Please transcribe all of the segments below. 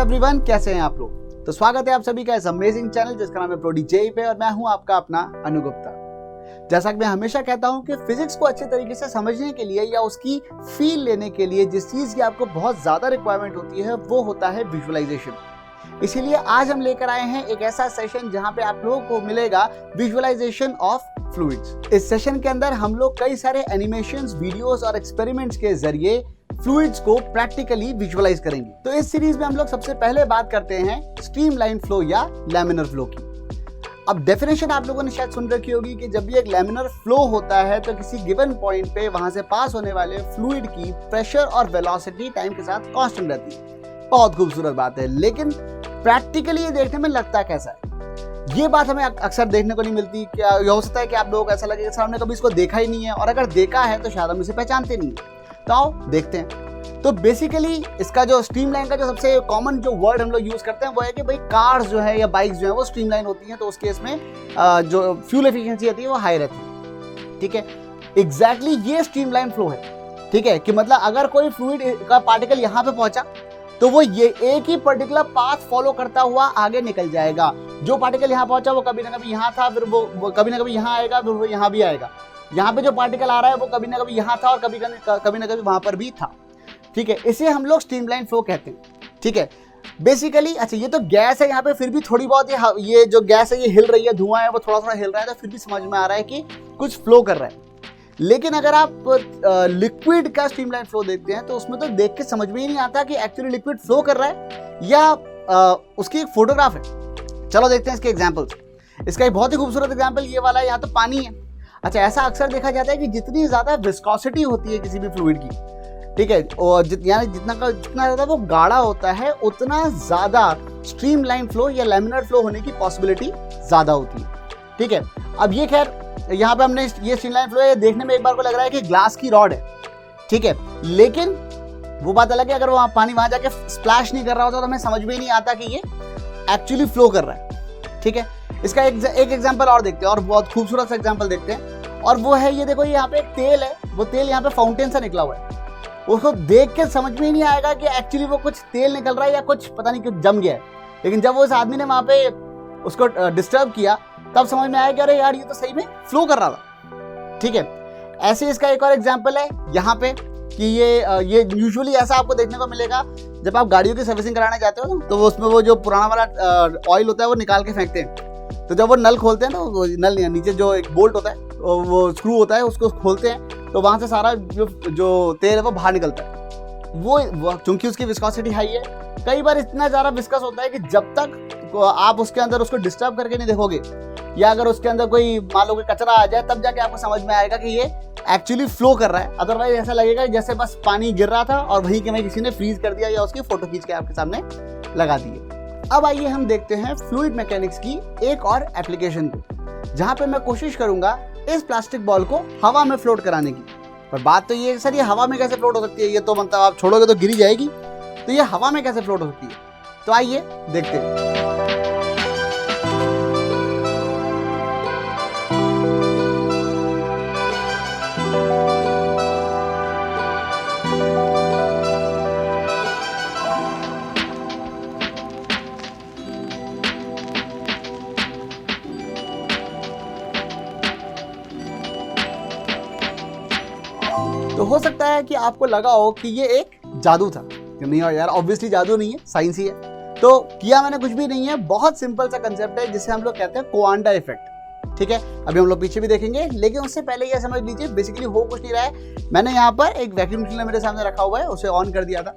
Everyone, कैसे हैं आप लोग। तो स्वागत है आप सभी का इस अमेजिंग चैनल जिसका नाम है प्रोडी जेई पे और मैं हूं आपका अपना अनु गुप्ता। जैसा कि मैं हमेशा कहता हूं कि फिजिक्स को अच्छे तरीके से समझने के लिए या उसकी फील लेने के लिए जिस चीज की आपको बहुत ज्यादा रिक्वायरमेंट होती है वो होता है विजुअलाइजेशन। इसीलिए आज हम लेकर आए हैं एक ऐसा सेशन जहां पे आप लोगों को मिलेगा विजुअलाइजेशन ऑफ फ्लूइड्स। इस सेशन के अंदर हम लोग कई सारे एनिमेशंस, वीडियोस और एक्सपेरिमेंट्स के जरिए फ्लूइड्स को प्रैक्टिकली विजुअलाइज करेंगे। तो इस सीरीज में हम लोग सबसे पहले बात करते हैं स्ट्रीमलाइन फ्लो या लैमिनर फ्लो की। अब डेफिनेशन आप लोगों ने शायद सुन रखी होगी कि जब भी एक लैमिनर फ्लो होता है तो किसी गिवन पॉइंट पे वहां से पास होने वाले फ्लूइड की प्रेशर और वेलोसिटी टाइम के साथ कांस्टेंट रहती है। बहुत खूबसूरत बात है, लेकिन प्रैक्टिकली ये देखने में लगता कैसा है ये बात हमें अक्सर देखने को नहीं मिलती। क्या हो सकता है कि आप लोगों को ऐसा लगे कि सर हमने कभी इसको देखा ही नहीं है, और अगर देखा है तो शायद हम इसे पहचानते नहीं है। तो आओ देखते हैं। तो बेसिकली इसका जो स्ट्रीमलाइन का जो सबसे कॉमन जो वर्ड हम लोग यूज करते हैं वो है कि भाई कार्स जो है या बाइक्स जो है वो स्ट्रीमलाइन होती हैं, तो उस केस में जो फ्यूल एफिशिएंसी होती है वो हाई रहती है। ठीक है, एग्जैक्टली ये स्ट्रीमलाइन फ्लो है। ठीक है, कि मतलब अगर कोई फ्लूइड का पार्टिकल यहाँ पे पहुंचा तो वो ये एक ही पर्टिकुलर पाथ फॉलो करता हुआ आगे निकल जाएगा। जो पार्टिकल यहाँ पहुंचा वो कभी ना कभी यहाँ था, फिर वो कभी ना कभी यहाँ आएगा, फिर वो यहाँ भी आएगा। यहाँ पे जो पार्टिकल आ रहा है वो कभी ना कभी यहाँ था और कभी ना कभी वहां पर भी था। ठीक है, इसे हम लोग स्ट्रीमलाइन फ्लो कहते हैं। ठीक है, बेसिकली अच्छा ये तो गैस है यहाँ पे, फिर भी थोड़ी बहुत ये जो गैस है ये हिल रही है, धुआं है वो थोड़ा थोड़ा हिल रहा है, तो फिर भी समझ में आ रहा है कि कुछ फ्लो कर रहा है। लेकिन अगर आप लिक्विड का स्ट्रीमलाइन फ्लो देखते हैं तो उसमें तो देख के समझ में ही नहीं आता कि एक्चुअली लिक्विड फ्लो कर रहा है या उसकी एक फोटोग्राफ है। चलो देखते हैं इसके एग्जाम्पल्स। इसका एक बहुत ही खूबसूरत एग्जाम्पल ये वाला है, यहाँ तो पानी है। अच्छा, ऐसा अक्सर देखा जाता है कि जितनी ज्यादा विस्कोसिटी होती है किसी भी फ्लूइड की, ठीक है, और जितना ज्यादा वो गाढ़ा होता है उतना ज्यादा स्ट्रीमलाइन फ्लो या लैमिनर फ्लो होने की पॉसिबिलिटी ज्यादा होती है। ठीक है, अब ये खैर यहाँ पे हमने ये स्ट्रीमलाइन फ्लो है, देखने में एक बार को लग रहा है कि ग्लास की रॉड है। ठीक है, लेकिन वो बात अलग है, अगर वो पानी वहां जाके स्प्लैश नहीं कर रहा होता तो हमें समझ में नहीं आता कि ये एक्चुअली फ्लो कर रहा है। ठीक है, इसका एक एग्जांपल और देखते हैं, और बहुत खूबसूरत सा एग्जांपल देखते हैं, और वो है ये देखो, यहाँ पे एक तेल है, वो तेल यहाँ पे फाउंटेन से निकला हुआ है। उसको देख के समझ में ही नहीं आएगा कि एक्चुअली वो कुछ तेल निकल रहा है या कुछ पता नहीं क्यों जम गया है। लेकिन जब वो उस आदमी ने वहां पे उसको डिस्टर्ब किया तब समझ में आया कि अरे यार ये तो सही में फ्लो कर रहा था। ठीक है, ऐसे इसका एक और एग्जांपल है यहाँ पे कि ये यूजुअली ऐसा आपको देखने को मिलेगा जब आप गाड़ियों की सर्विसिंग कराने जाते हो ना, तो वो उसमें वो जो पुराना वाला ऑयल होता है वो निकाल के फेंकते हैं। तो जब वो नल खोलते हैं ना, वो नल नीचे जो एक बोल्ट होता है वो स्क्रू होता है, उसको खोलते हैं तो वहां से सारा जो तेल है वो बाहर निकलता है। वो चूंकि उसकी विस्कोसिटी हाई है, कई बार इतना ज़्यादा विस्कस होता है कि जब तक आप उसके अंदर उसको डिस्टर्ब करके नहीं देखोगे, या अगर उसके अंदर कोई मान लो कचरा आ जाए, तब जाके आपको समझ में आएगा कि ये एक्चुअली फ्लो कर रहा है। अदरवाइज ऐसा लगेगा जैसे बस पानी गिर रहा था और वहीं के वहीं किसी ने फ्रीज कर दिया या उसकी फोटो खींच के आपके सामने लगा दी। अब आइए हम देखते हैं फ्लूइड मैकेनिक्स की एक और एप्लीकेशन को, जहां पे मैं कोशिश करूंगा इस प्लास्टिक बॉल को हवा में फ्लोट कराने की। पर बात तो ये सर, ये हवा में कैसे फ्लोट हो सकती है, ये तो मतलब आप छोड़ोगे तो गिरी जाएगी, तो ये हवा में कैसे फ्लोट हो सकती है, तो आइए देखते हैं। तो हो सकता है कि आपको लगा हो कि ये एक जादू था। नहीं यार, ऑब्वियसली जादू नहीं है, साइंस ही है। तो किया मैंने कुछ भी नहीं है, बहुत सिंपल सा कंसेप्ट है जिसे हम लोग कहते हैं क्वांटा इफेक्ट। ठीक है, अभी हम लोग पीछे भी देखेंगे, लेकिन उससे पहले ये समझ लीजिए बेसिकली हो कुछ नहीं रहा है। मैंने यहाँ पर एक वैक्यूम क्लीनर मेरे सामने रखा हुआ है, उसे ऑन कर दिया था,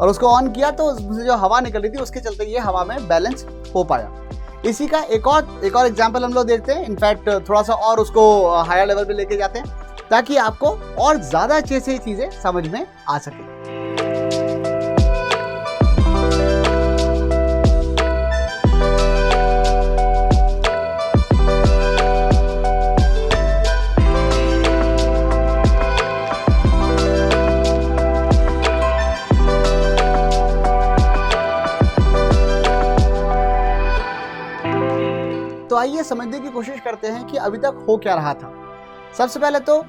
और उसको ऑन किया तो उसमें जो हवा निकल रही थी उसके चलते ये हवा में बैलेंस हो पाया। इसी का एक और एग्जाम्पल हम लोग देखते हैं। इनफैक्ट थोड़ा सा और उसको हायर लेवल पे लेके जाते हैं ताकि आपको और ज्यादा अच्छे से चीजें समझ में आ सके। तो आइए समझने की कोशिश करते हैं कि अभी तक हो क्या रहा था। सबसे पहले तो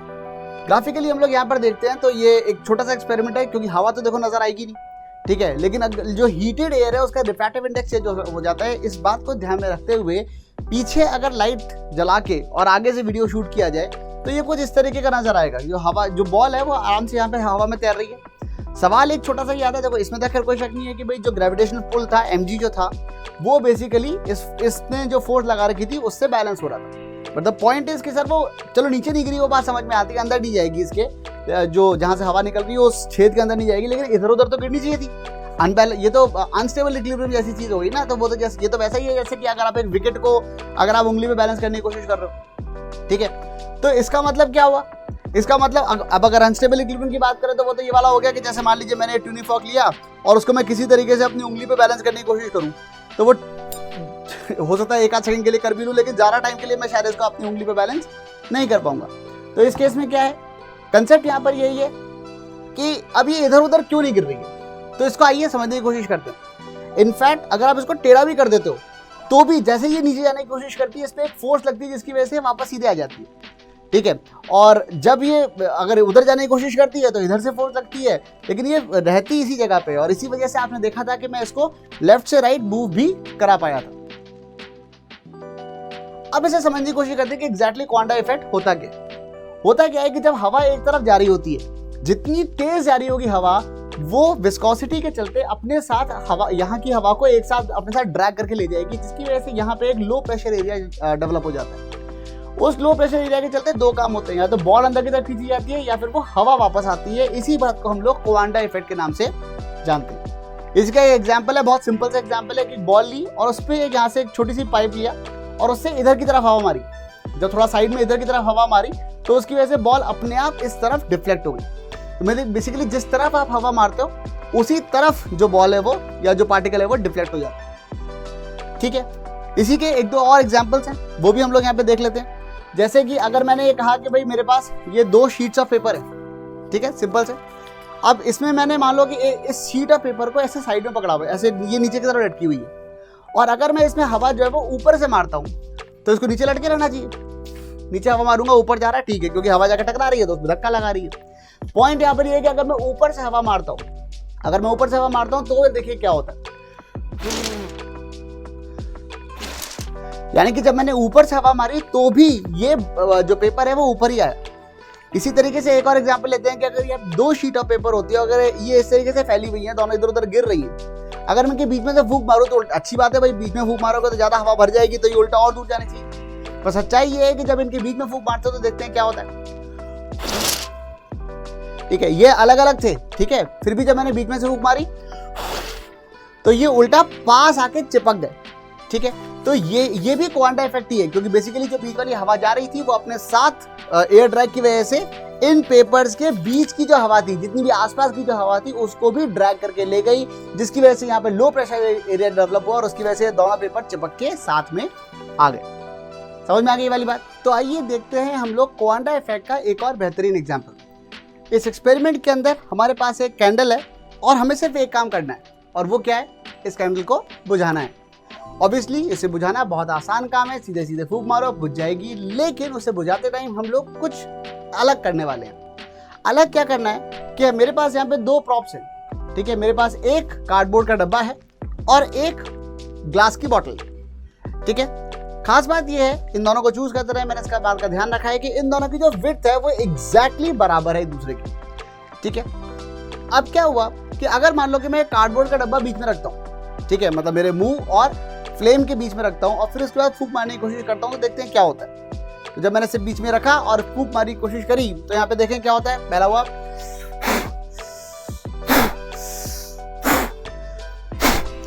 ग्राफिकली हम लोग यहाँ पर देखते हैं, तो ये एक छोटा सा एक्सपेरिमेंट है, क्योंकि हवा तो देखो नजर आएगी नहीं, ठीक है, लेकिन जो हीटेड एयर है उसका रिफ्रैक्टिव इंडेक्स चेंज हो जाता है। इस बात को ध्यान में रखते हुए पीछे अगर लाइट जला के और आगे से वीडियो शूट किया जाए तो ये कुछ इस तरीके का नजर आएगा। जो बॉल है वो आराम से यहाँ पे हवा में तैर रही है। सवाल एक छोटा सा ही आता है, देखो इसमें तो खैर कोई शक नहीं है कि भाई जो ग्रेविटेशनल पुल था mg जो था वो बेसिकली इसने जो फोर्स लगा रखी थी उससे बैलेंस हो रहा था। बट द पॉइंट इज कि सर वो चलो नीचे नहीं गिरी, वो बात समझ में आती है, अंदर नहीं जाएगी, इसके जो जहाँ से हवा निकल रही है उस छेद के अंदर नहीं जाएगी, लेकिन इधर उधर तो गिरनी चाहिए थी। ये तो अनस्टेबल इक्विलिब्रियम जैसी चीज होगी ना, तो वो तो जैसे ये तो वैसा ही है जैसे कि अगर आप एक विकेट को अगर आप उंगली में बैलेंस करने की कोशिश कर रहे हो, ठीक है। तो इसका मतलब क्या हुआ, इसका मतलब अब अगर अनस्टेबल इक्विलिब्रियम की बात करें तो वो तो ये वाला हो गया कि जैसे मान लीजिए मैंने एक ट्यूनिंग फॉर्क लिया और उसको मैं किसी तरीके से अपनी उंगली पे बैलेंस करने की कोशिश करूं तो वो हो सकता है एक आध सेकंड के लिए कर भी लूं, लेकिन ज़्यादा टाइम के लिए मैं शायद इसको अपनी उंगली पे बैलेंस नहीं कर पाऊंगा। तो इस केस में क्या है, कंसेप्ट यहाँ पर यही है कि अब ये इधर उधर क्यों नहीं गिर रही है। तो इसको आइए समझने की कोशिश करते हैं। इनफैक्ट अगर आप इसको टेढ़ा भी कर देते हो तो भी जैसे ये नीचे जाने की कोशिश करती है इस पर एक फोर्स लगती है जिसकी वजह से वापस सीधे आ जाती है, ठीक है। और जब ये अगर उधर जाने की कोशिश करती है तो इधर से फोर्स लगती है, लेकिन ये रहती इसी जगह पे, और इसी वजह से आपने देखा था कि मैं इसको लेफ्ट से राइट मूव भी करा पाया था। अब इसे समझने की कोशिश करते हैं कि एग्जैक्टली क्वांटा इफेक्ट होता क्या है कि जब हवा एक तरफ जा रही होती है, जितनी तेज जा रही होगी हवा वो विस्कोसिटी के चलते अपने साथ हवा, यहाँ की हवा को एक साथ अपने साथ ड्रैग करके ले जाएगी, जिसकी वजह से यहाँ पे एक लो प्रेशर एरिया डेवलप हो जाता है। उस लो प्रेशर एरिया के चलते दो काम होते हैं, या तो बॉल अंदर की तरफ खींची जाती है या फिर वो हवा वापस आती है। इसी बात को हम लोग क्वांटा इफेक्ट के नाम से जानते हैं। इसका एक एग्जाम्पल है, बहुत सिंपल सा एग्जाम्पल है कि बॉल ली और उस पर यहाँ से एक छोटी सी पाइप लिया और उससे इधर की तरफ हवा मारी। जब थोड़ा साइड में इधर की तरफ हवा मारी तो उसकी वजह से बॉल अपने आप इस तरफ डिफ्लेक्ट हो गई। तो मतलब बेसिकली जिस तरफ आप हवा मारते हो उसी तरफ जो बॉल है वो या जो पार्टिकल है वो डिफ्लेक्ट हो जाता है, ठीक है। इसी के एक दो और एग्जांपल्स हैं, वो भी हम लोग यहाँ पे देख लेते हैं। जैसे कि अगर मैंने ये कहा कि भाई मेरे पास ये 2 शीट्स ऑफ पेपर है, ठीक है, सिंपल से। अब इसमें मैंने मान लो कि इस शीट ऑफ पेपर को ऐसे साइड में पकड़ा हुआ है, ऐसे ये नीचे की तरफ लटकी हुई है, और अगर मैं इसमें हवा जो है वो ऊपर से मारता हूँ तो इसको नीचे लटके रहना चाहिए। नीचे हवा मारूंगा ऊपर जा रहा है, ठीक है, क्योंकि हवा जाकर टकरा रही है तो उसमें धक्का लगा रही है। पॉइंट यहाँ पर ये है कि अगर मैं ऊपर से हवा मारता हूँ, तो देखिए क्या होता है, यानी कि जब मैंने ऊपर से हवा मारी तो भी ये जो पेपर है वो ऊपर ही आया। इसी तरीके से एक और एग्जांपल लेते हैं कि अगर ये 2 शीट ऑफ पेपर होती है, अगर ये इस तरीके से फैली हुई है, दोनों इधर उधर गिर रही है, अगर मैं इनके बीच में से फूंक मारूं तो अच्छी बात है भाई, बीच में फूंक मारोगे तो ज्यादा हवा भर जाएगी, तो ये उल्टा और दूर जानी चाहिए। पर सच्चाई ये है कि जब इनके बीच में फूंक मारते हो तो देखते हैं क्या होता है, ठीक है। ये अलग अलग थे, ठीक है, फिर भी जब मैंने बीच में से फूंक मारी तो ये उल्टा पास आके चिपक गए, ठीक है। तो ये भी क्वांटा इफेक्ट ही है, क्योंकि बेसिकली जो बीच वाली हवा जा रही थी वो अपने साथ एयर ड्रैग की वजह से इन पेपर्स के बीच की जो हवा थी, जितनी भी आसपास की जो हवा थी उसको भी ड्रैग करके ले गई, जिसकी वजह से यहाँ पे लो प्रेशर एरिया डेवलप हुआ और उसकी वजह से दोनों पेपर चिपक के साथ में आ गए। समझ में आ गई ये वाली बात। तो आइए देखते हैं हम लोग क्वांटा इफेक्ट का एक और बेहतरीन एग्जाम्पल। इस एक्सपेरिमेंट के अंदर हमारे पास एक कैंडल है और हमें सिर्फ एक काम करना है, और वो क्या है, इस कैंडल को बुझाना है। ऑब्वियसली इसे बुझाना बहुत आसान काम है, सीधे सीधे फूंक मारो बुझ जाएगी, लेकिन उसे बुझाते टाइम हम लोग कुछ अलग करने वाले हैं। अलग क्या करना है कि मेरे पास यहाँ पे 2 प्रॉप्स हैं, ठीक है। मेरे पास एक कार्डबोर्ड का डब्बा है और एक ग्लास की बोतल, ठीक है। खास बात यह है, इन दोनों को चूज करते रहे मैंने इसका बात का ध्यान रखा है कि इन दोनों की जो विड्थ है वो एग्जैक्टली बराबर है एक दूसरे की, ठीक है। अब क्या हुआ कि अगर मान लो कि मैं कार्डबोर्ड का डब्बा बीच में रखता हूँ, ठीक है, मतलब मेरे मुंह और फ्लेम के बीच में रखता हूँ और फिर उसके बाद फूंक मारने की कोशिश करता हूँ, तो देखते हैं क्या होता है। तो जब मैंने सिर्फ बीच में रखा और फूंक मारने की कोशिश करी तो यहाँ पे देखें क्या होता है। पहला हुआ,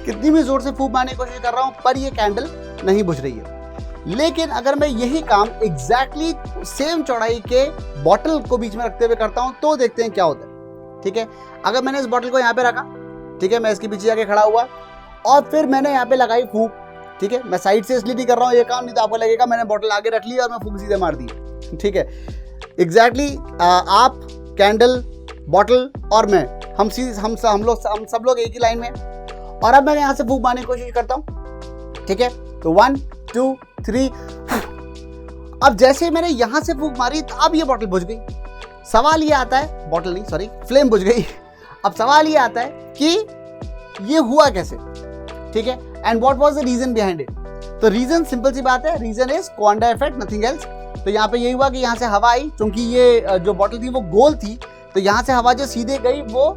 कितनी भी जोर से फूंक मारने की कोशिश कर रहा हूँ पर ये कैंडल नहीं बुझ रही है। लेकिन अगर मैं यही काम एग्जैक्टली सेम चौड़ाई के बॉटल को बीच में रखते हुए करता हूँ तो देखते हैं क्या होता है, ठीक है। अगर मैंने इस बॉटल को यहाँ पे रखा, ठीक है, मैं इसके पीछे जाके खड़ा हुआ और फिर मैंने यहाँ पे लगाई फूंक, ठीक है। मैं साइड से इसलिए नहीं कर रहा हूँ ये काम, नहीं तो आपको लगेगा मैंने बॉटल आगे रख ली और मैं फूंक सीधे मार दी, ठीक है। एग्जैक्टली आप, कैंडल, बॉटल और मैं, हम सब लोग एक ही लाइन में। और अब मैं यहाँ से फूंक मारने की कोशिश करता हूँ, ठीक है। तो 1 2 3। अब जैसे मैंने यहां से फूंक मारी तो अब ये बॉटल बुझ गई। सवाल ये आता है, बॉटल नहीं सॉरी फ्लेम बुझ गई। अब सवाल ये आता है कि ये हुआ कैसे, ठीक है, and what was the reason behind it. तो रीजन सिंपल सी बात है, reason is quanda effect, nothing else. तो यहाँ पे यही हुआ कि यहाँ से हवा आई, क्योंकि ये जो बॉटल थी वो गोल थी, तो यहाँ से हवा जो सीधे गई वो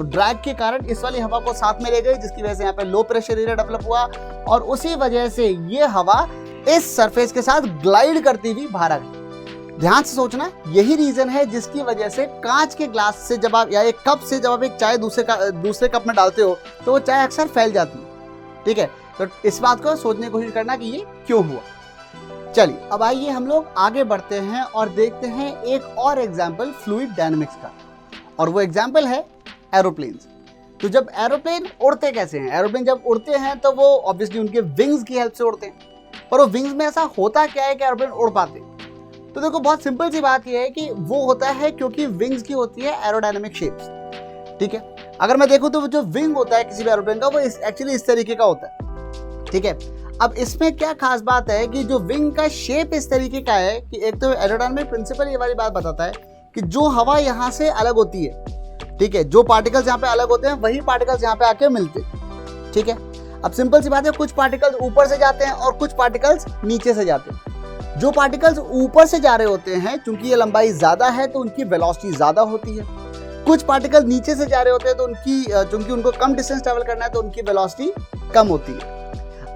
ड्रैग के कारण इस वाली हवा को साथ में ले गई, जिसकी वजह से यहाँ पे लो प्रेशर एरिया डेवलप हुआ और उसी वजह से ये हवा इस सरफेस के साथ ग्लाइड करती हुई बाहर आ गई। ध्यान से सोचना, यही रीजन है जिसकी वजह से कांच के ग्लास से जब आप या एक कप से जब आप एक चाय दूसरे कप में डालते हो तो वो चाय अक्सर फैल जाती है, ठीक है। तो इस बात को सोचने की कोशिश करना कि ये क्यों हुआ। चलिए अब आइए हम लोग आगे बढ़ते हैं और देखते हैं एक और एग्जाम्पल फ्लूइड डायनेमिक्स का, और वो एग्जाम्पल है एरोप्लेन्स। तो जब एरोप्लेन उड़ते कैसे हैं, एरोप्लेन जब उड़ते हैं तो वो ऑब्वियसली उनके विंग्स की हेल्प से उड़ते हैं, पर वो विंग्स में ऐसा होता क्या है कि एरोप्लेन उड़ पाते हैं। तो देखो बहुत सिंपल सी बात ये है कि वो होता है क्योंकि विंग्स की होती है एरोडायनेमिक शेप्स, ठीक है। अगर मैं देखूं तो जो विंग होता है किसी भी एरोप्लेन का वो एक्चुअली इस तरीके का होता है, ठीक है। अब इसमें क्या खास बात है कि जो विंग का शेप इस तरीके का है कि एक तो एरोडायनेमिक प्रिंसिपल ये वाली बात बताता है कि जो हवा यहाँ से अलग होती है, ठीक है, जो पार्टिकल्स यहाँ पे अलग होते हैं वही पार्टिकल्स यहाँ पे आके मिलते हैं, ठीक है। अब सिंपल सी बात है, कुछ पार्टिकल्स ऊपर से जाते हैं और कुछ पार्टिकल्स नीचे से जाते हैं। जो पार्टिकल्स ऊपर से जा रहे होते हैं, चूंकि ये लंबाई ज्यादा है तो उनकी वेलोसिटी ज्यादा होती है। कुछ पार्टिकल नीचे से जा रहे होते हैं तो चूंकि उनको कम डिस्टेंस ट्रेवल करना है तो उनकी वेलोसिटी कम होती है।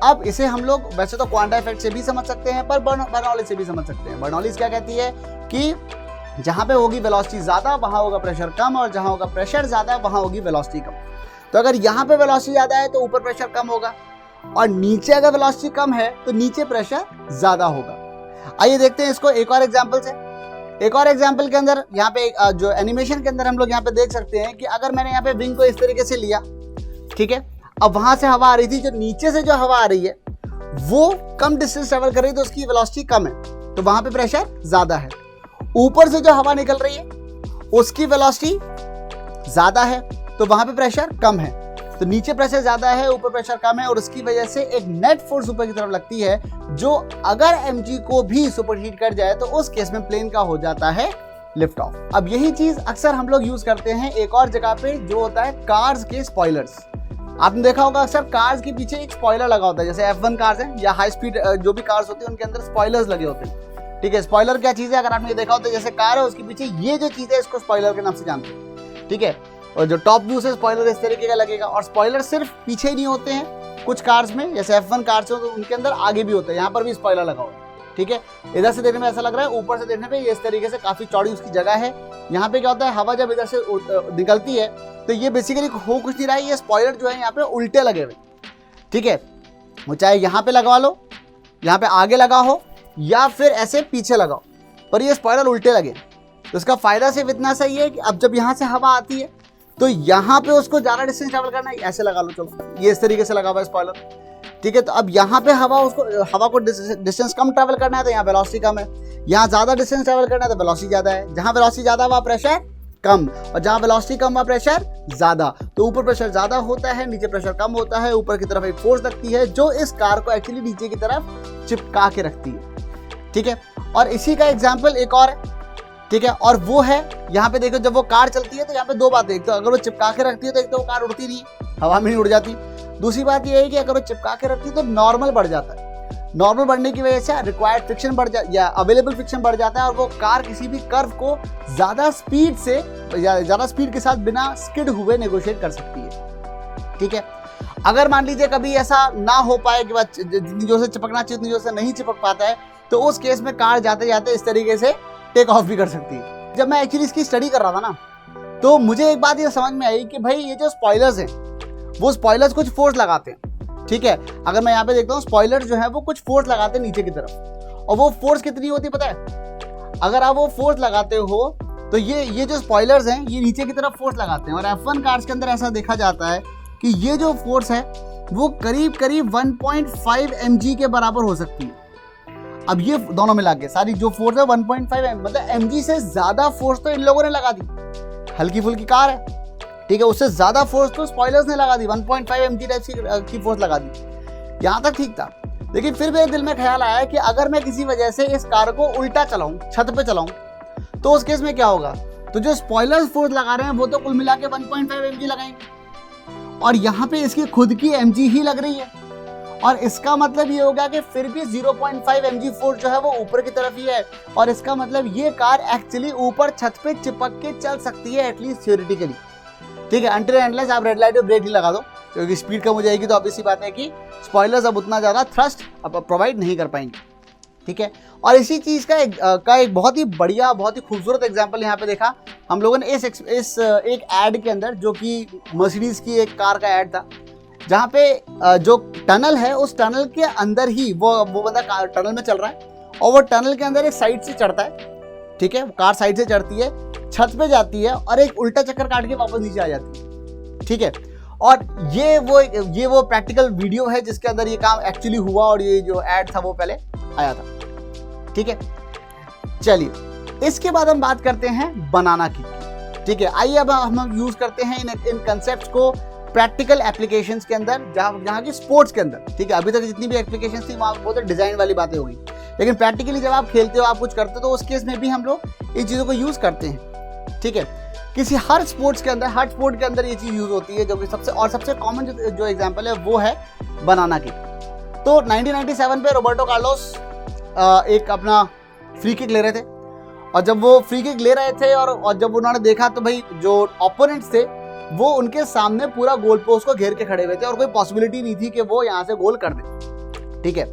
अब इसे हम लोग वैसे तो क्वांटा इफेक्ट से भी समझ सकते हैं, पर बर्नौली से भी समझ सकते हैं। बर्नौली क्या कहती है कि जहां पे होगी वेलोसिटी ज्यादा वहां होगा प्रेशर कम, और जहां होगा प्रेशर ज्यादा वहां होगी वेलोसिटी कम। तो अगर यहाँ पे वेलोसिटी ज्यादा है तो ऊपर प्रेशर कम होगा, और नीचे अगर वेलोसिटी कम है तो नीचे प्रेशर ज्यादा होगा। आइए देखते हैं इसको एक और एग्जांपल से। एक और एग्जांपल के अंदर यहाँ पे जो एनिमेशन के अंदर हम लोग यहाँ पे देख सकते हैं कि अगर मैंने यहाँ पे विंग को इस तरीके से लिया, ठीक है, अब वहां से हवा आ रही थी, जो नीचे से जो हवा आ रही है वो कम डिस्टेंस ट्रेवल कर रही है तो उसकी वेलोसिटी कम है, तो वहां पे प्रेशर ज्यादा है। ऊपर से जो हवा निकल रही है उसकी वेलोसिटी ज्यादा है तो वहां पे प्रेशर कम है। तो नीचे प्रेशर ज्यादा है, ऊपर प्रेशर कम है, और उसकी वजह से एक नेट फोर्स ऊपर की तरफ लगती है, जो अगर mg को भी सुपरहीट कर जाए तो उस केस में प्लेन का हो जाता है लिफ्ट ऑफ। अब यही चीज अक्सर हम लोग यूज करते हैं एक और जगह पे, जो होता है कार्स के स्पॉयलर्स। आपने देखा होगा अक्सर कार्स के पीछे एक स्पॉयलर लगा होता है, जैसे F1 कार्स हैं या हाई स्पीड जो भी कार्स होती है उनके अंदर स्पॉयलर्स लगे होते हैं, ठीक है। स्पॉयलर क्या चीज है, अगर आपने देखा हो तो जैसे कार है उसके पीछे ये जो चीज है इसको स्पॉयलर के नाम से जानते हैं, ठीक है। और जो टॉप व्यू से स्पॉयलर इस तरीके का लगेगा, और स्पॉयलर सिर्फ पीछे ही नहीं होते हैं, कुछ कार्स में जैसे F1 कार्स हो तो उनके अंदर आगे भी होता है, यहाँ पर भी स्पॉयलर लगा हुआ है, ठीक है। इधर से देखने में ऐसा लग रहा है, ऊपर से देखने पे ये इस तरीके से काफी चौड़ी उसकी जगह है। यहाँ पे क्या होता है, हवा जब इधर से निकलती है तो ये बेसिकली हो कुछ नहीं रहा है, ये स्पॉयलर जो है यहाँ पे उल्टे लगे हुए, ठीक है। वो चाहे यहाँ पे लगवा लो, यहाँ पे आगे लगा हो, या फिर ऐसे पीछे लगाओ, पर ये स्पॉयलर उल्टे लगे। तो इसका फायदा सिर्फ इतना सही है कि अब जब यहाँ से हवा आती है तो यहाँ पे उसको ज्यादा डिस्टेंस ट्रैवल करना है, ऐसे लगा लो, चलो ये इस तरीके से लगा हुआ है स्पॉयलर, ठीक है। तो अब यहाँ पे हवा को डिस्टेंस कम ट्रैवल करना है तो यहाँ वेलोसिटी कम है, यहाँ ज्यादा डिस्टेंस ट्रैवल करना है तो वेलोसिटी ज्यादा है। जहाँ वेलोसिटी ज्यादा वहाँ प्रेशर कम, और जहाँ वेलोसिटी कम वहाँ प्रेशर ज्यादा। तो ऊपर प्रेशर ज्यादा होता है, नीचे प्रेशर कम होता है, ऊपर की तरफ एक फोर्स लगती है जो इस कार को एक्चुअली नीचे की तरफ चिपका के रखती है, ठीक है। और इसी का एग्जाम्पल एक और है, ठीक है, और वो है यहाँ पे देखो जब वो कार चलती है तो यहाँ पे दो बातें, एक तो अगर वो चिपका के रखती है तो एक तो वो कार उड़ती नहीं, हवा में नहीं उड़ जाती। दूसरी बात ये है कि अगर वो चिपका के रखती है तो नॉर्मल बढ़ जाता है, नॉर्मल बढ़ने की वजह से रिक्वायर्ड फ्रिक्शन बढ़ जाता या अवेलेबल फ्रिक्शन बढ़ जाता है, और वो कार किसी भी कर्व को ज्यादा स्पीड के साथ बिना स्किड हुए नेगोशिएट कर सकती है, ठीक है। अगर मान लीजिए कभी ऐसा ना हो पाए कि जितनी जोर से चिपकना चाहिए उतनी जोर से नहीं चिपक पाता है, तो उस केस में कार जाते जाते इस तरीके से टेक ऑफ भी कर सकती है। जब मैं एक्चुअली इसकी स्टडी कर रहा था ना, तो मुझे एक बात ये समझ में आई कि भाई ये जो स्पॉयलर्स हैं वो स्पॉयलर्स कुछ फोर्स लगाते हैं, ठीक है। अगर मैं यहाँ पे देखता हूँ स्पॉयलर जो है वो कुछ फोर्स लगाते हैं नीचे की तरफ, और वो फोर्स कितनी होती है पता है, अगर आप वो फोर्स लगाते हो तो ये जो स्पॉयलर्स हैं ये नीचे की तरफ फोर्स लगाते हैं। और F1 कार्स के अंदर ऐसा देखा जाता है कि ये जो फोर्स है वो करीब 1.5 mg के बराबर हो सकती है। अब ये दोनों मिला के सारी जो फोर्स है 1.5 मतलब mg से ज्यादा फोर्स तो इन लोगों ने लगा दी, हल्की फुल्की कार है, ठीक है, उससे ज्यादा फोर्स तो स्पॉयलर्स ने लगा दी, 1.5 mg टाइप की फोर्स लगा दी। यहाँ तक ठीक था, लेकिन फिर मेरे दिल में ख्याल आया कि अगर मैं किसी वजह से इस कार को उल्टा चलाऊं, छत पे चलाऊं, तो उस केस में क्या होगा। तो जो स्पॉयलर्स फोर्स लगा रहे हैं वो तो कुल मिला के 1.5 mg लगाएंगे, और यहाँ पे इसकी खुद की mg ही लग रही है, और इसका मतलब ये होगा कि फिर भी 0.5 mg फोर्स जो है वो ऊपर की तरफ ही है, और इसका मतलब ये कार एक्चुअली ऊपर छत पे चिपक के चल सकती है एटलीस्ट थ्योरेटिकली। ठीक है, अनटिल एंड अनलेस आप रेड लाइट पे ब्रेक ही लगा दो, क्योंकि स्पीड कम हो जाएगी तो ऑब्वियस सी बात है कि स्पॉयलर्स अब उतना ज़्यादा थ्रस्ट अब प्रोवाइड नहीं कर पाएंगे। ठीक है, और इसी चीज़ का एक बहुत ही बढ़िया, बहुत ही खूबसूरत एग्जांपल यहाँ पे देखा हम लोगों ने इस एक ऐड के अंदर, जो कि मर्सिडीज़ की एक कार का ऐड था, जहाँ पे जो टनल है उस टनल के अंदर ही वो बंदा टनल में चल रहा है, और वो टनल के अंदर एक साइड से चढ़ता है। ठीक है, कार साइड से चढ़ती है, छत पे जाती है और एक उल्टा चक्कर काट के वापस नीचे आ जाती है। ठीक है, और ये वो प्रैक्टिकल वीडियो है जिसके अंदर ये काम एक्चुअली हुआ, और ये जो ऐड था वो पहले आया था। ठीक है, चलिए इसके बाद हम बात करते हैं बनाना की। ठीक है, आइए अब हम यूज करते हैं इन कंसेप्ट्स को प्रैक्टिकल एप्लीकेशंस के अंदर, जहाँ की स्पोर्ट्स के अंदर। ठीक है, अभी तक जितनी भी एप्लीकेशंस थी वहाँ बहुत डिजाइन वाली बातें हो गई, लेकिन प्रैक्टिकली जब आप खेलते हो, आप कुछ करते हो, तो उस केस में भी हम लोग इन चीज़ों को यूज करते हैं। ठीक है, हर स्पोर्ट्स के अंदर, हर स्पोर्ट के अंदर ये चीज़ यूज होती है, जो कि सबसे कॉमन जो एग्जाम्पल है वो है बनाना किक। तो 1997 पे रोबर्टो कार्लोस एक अपना फ्री किक ले रहे थे, और जब वो फ्री किक ले रहे थे और जब उन्होंने देखा तो भाई जो ओपोनेंट्स थे वो उनके सामने पूरा गोल पोस्ट को घेर के खड़े हुए थे, और कोई पॉसिबिलिटी नहीं थी कि वो यहाँ से गोल कर दे। ठीक है,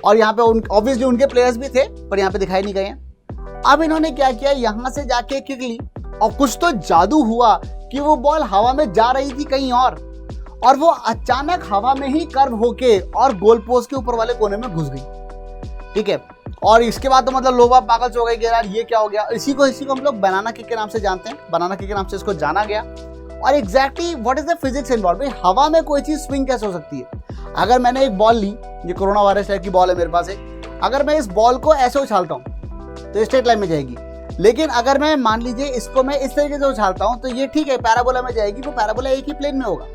और यहाँ पे ऑब्वियसली उनके प्लेयर्स भी थे, पर यहाँ पे दिखाई नहीं गए हैं। अब इन्होंने क्या किया, यहाँ से जाके किक ली, और कुछ तो जादू हुआ कि वो बॉल हवा में जा रही थी कहीं और वो अचानक हवा में ही कर्व होके और गोल पोस्ट के ऊपर वाले कोने में घुस गई। ठीक है, और इसके बाद तो मतलब लोग पागल हो गए कि यार ये क्या हो गया। इसी को हम लोग बनाना किक के नाम से जानते हैं, बनाना किक के नाम से इसको जाना गया। और exactly what is the physics involve, भाई हवा में कोई चीज स्विंग कैसे हो सकती है। अगर मैंने एक बॉल ली, ये कोरोना वायरस टाइप की बॉल है मेरे पास एक, अगर मैं इस बॉल को ऐसे उछालता हूँ तो स्ट्रेट लाइन में जाएगी, लेकिन अगर मैं मान लीजिए इसको मैं इस तरीके से उछालता हूँ तो ये ठीक है पैराबोला में जाएगी, वो पैराबोला एक ही प्लेन में होगा।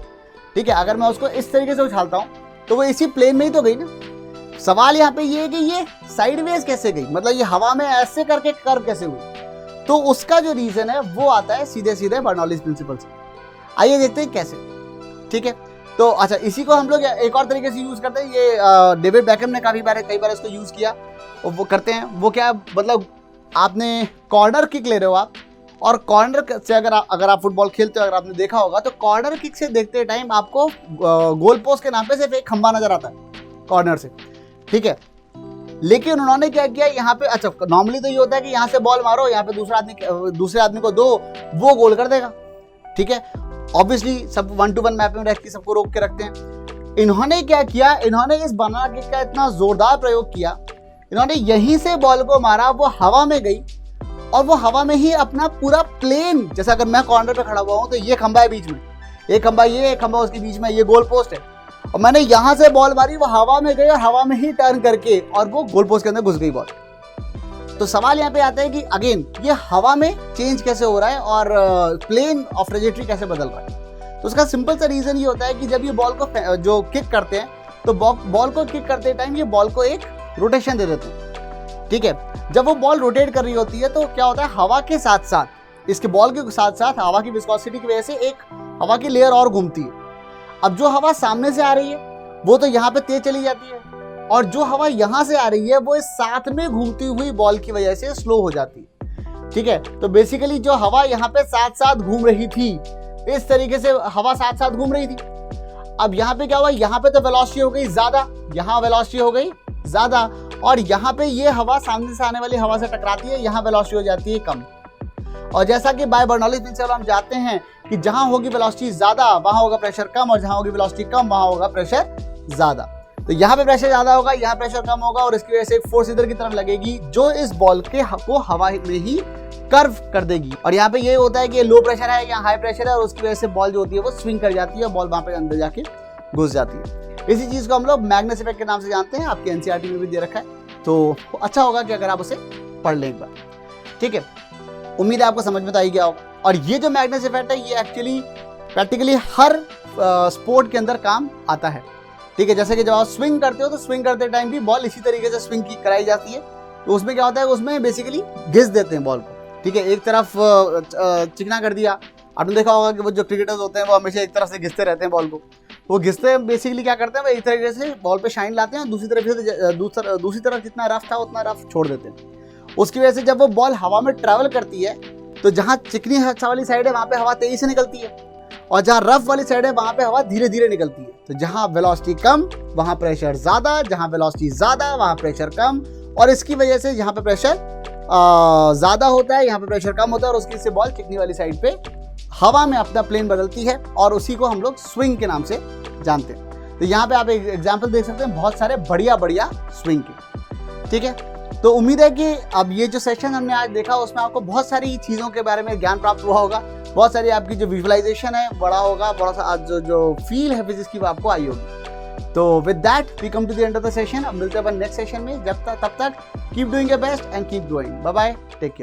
ठीक है, अगर मैं उसको इस तरीके से उछालता हूँ तो वो इसी प्लेन में ही तो गई ना। सवाल यहाँ पे ये है कि ये साइडवेज कैसे गई, मतलब ये हवा में ऐसे करके कर्व कैसे हुई। तो उसका जो रीजन है वो आता है सीधे सीधे बर्नौलीज प्रिंसिपल से। आइए देखते हैं कैसे। ठीक है, तो अच्छा इसी को हम लोग एक और तरीके से यूज करते हैं, ये डेविड बैकहम ने कई बार इसको यूज किया, और वो करते हैं वो क्या, मतलब आपने कॉर्नर किक ले रहे हो आप, और कॉर्नर से अगर आप फुटबॉल खेलते हो, अगर आपने देखा होगा तो कॉर्नर किक से देखते टाइम आपको गोल पोस्ट के नाम पे सिर्फ एक खंबा नजर आता है कॉर्नर से। ठीक है, लेकिन उन्होंने क्या किया यहाँ पे, अच्छा नॉर्मली तो ये होता है कि यहाँ से बॉल मारो, यहाँ पे दूसरे आदमी को दो, वो गोल कर देगा। ठीक है, ऑब्वियसली सब 1-to-1 मैप में रख के सबको रोक के रखते हैं। इन्होंने क्या किया, इन्होंने इस बनाना किक का इतना जोरदार प्रयोग किया, इन्होंने यहीं से बॉल को मारा, वो हवा में गई, और वो हवा में ही अपना पूरा प्लेन, जैसे अगर मैं कॉर्नर पे खड़ा हुआ हूँ तो ये खंबा है बीच में, एक खंबा उसके बीच में, ये गोल पोस्ट है, और मैंने यहाँ से बॉल मारी, वो हवा में गई और हवा में ही टर्न करके और वो गोल पोस्ट के अंदर घुस गई बॉल। तो सवाल यहाँ पे आता है कि अगेन ये हवा में चेंज कैसे हो रहा है और प्लेन ऑफ ट्रेजेक्टरी कैसे बदल रहा है। तो उसका सिंपल सा रीजन ये होता है कि जब ये बॉल को जो किक करते हैं तो बॉल को किक करते टाइम ये बॉल को एक रोटेशन दे देते हैं। ठीक है, जब वो बॉल रोटेट कर रही होती है तो क्या होता है, हवा के साथ साथ, इसके बॉल के साथ साथ हवा की विस्कोसिटी की वजह से एक हवा की लेयर और घूमती है। अब जो हवा सामने से आ रही है वो तो यहाँ पे तेज चली जाती है, और जो हवा यहाँ से आ रही है वो इस साथ में घूमती हुई बॉल की वजह से स्लो हो जाती है। ठीक है, तो बेसिकली जो हवा यहाँ पे साथ साथ घूम रही थी, इस तरीके से हवा साथ साथ घूम रही थी। अब यहाँ पे क्या हुआ, यहाँ पे तो वेलोसिटी हो गई ज्यादा, यहाँ वेलोसिटी हो गई ज्यादा, और यहाँ पे ये हवा सामने से आने वाली हवा से टकराती है, यहाँ वेलोसिटी हो जाती है कम। और जैसा कि बाय बर्नौलीज प्रिंसिपल हम जानते हैं कि जहां होगी वेलोसिटी ज्यादा वहां होगा प्रेशर कम, और जहां होगी वेलोसिटी कम वहां होगा प्रेशर ज्यादा। तो यहाँ पे प्रेशर ज्यादा होगा, यहाँ प्रेशर कम होगा, और इसकी वजह से एक फोर्स इधर की तरफ लगेगी जो इस बॉल को हवा में ही कर्व कर देगी। और यहाँ पे ये होता है कि ये लो प्रेशर है, यहाँ हाई प्रेशर है, और उसकी वजह से बॉल जो होती है वो स्विंग कर जाती है और बॉल वहां पे अंदर जाके घुस जाती है। इसी चीज को हम लोग मैग्नस इफेक्ट के नाम से जानते हैं, आपके एनसीईआरटी में भी दे रखा है, तो अच्छा होगा कि अगर आप उसे पढ़ लें एक बार। ठीक है, उम्मीद है आपको समझ में तो आई गया होगा। और ये जो मैग्नस इफेक्ट है ये एक्चुअली प्रैक्टिकली हर स्पोर्ट के अंदर काम आता है। ठीक है, जैसे कि जब आप स्विंग करते हो तो स्विंग करते टाइम भी बॉल इसी तरीके से स्विंग की कराई जाती है। तो उसमें क्या होता है, उसमें बेसिकली घिस देते हैं बॉल को। ठीक है, एक तरफ चिकना कर दिया, आपने देखा होगा कि वो जो क्रिकेटर्स होते हैं वो हमेशा एक तरफ से घिसते रहते हैं बॉल को। वो घिसते हैं बेसिकली क्या करते हैं, वो एक तरीके से बॉल पे शाइन लाते हैं, दूसरी तरफ जितना रफ था उतना रफ छोड़ देते हैं। उसकी वजह से जब वो बॉल हवा में ट्रैवल करती है तो जहाँ चिकनी वाली साइड है वहाँ पे हवा तेजी से निकलती है, और जहाँ रफ वाली साइड है वहाँ पे हवा धीरे धीरे निकलती है। तो जहाँ वेलोसिटी कम वहाँ प्रेशर ज़्यादा, जहाँ वेलोसिटी ज़्यादा वहाँ प्रेशर कम, और इसकी वजह से यहाँ पे प्रेशर ज़्यादा होता है, यहाँ पे प्रेशर कम होता है, और उसकी से बॉल चिकनी वाली साइड पे हवा में अपना प्लेन बदलती है, और उसी को हम लोग स्विंग के नाम से जानते हैं। तो यहाँ पे आप एक एग्जाम्पल देख सकते हैं बहुत सारे बढ़िया स्विंग के। ठीक है, तो उम्मीद है कि अब ये जो सेशन हमने आज देखा उसमें आपको बहुत सारी चीज़ों के बारे में ज्ञान प्राप्त हुआ होगा, बहुत सारी आपकी जो विजुअलाइजेशन है बड़ा होगा, बड़ा सा जो फील है फिजिक्स की वो आपको आई होगी। तो with that we come to the end of the session. अब मिलते हैं अपन नेक्स्ट सेशन में, तब तक keep doing your best and keep growing. Bye bye, take care.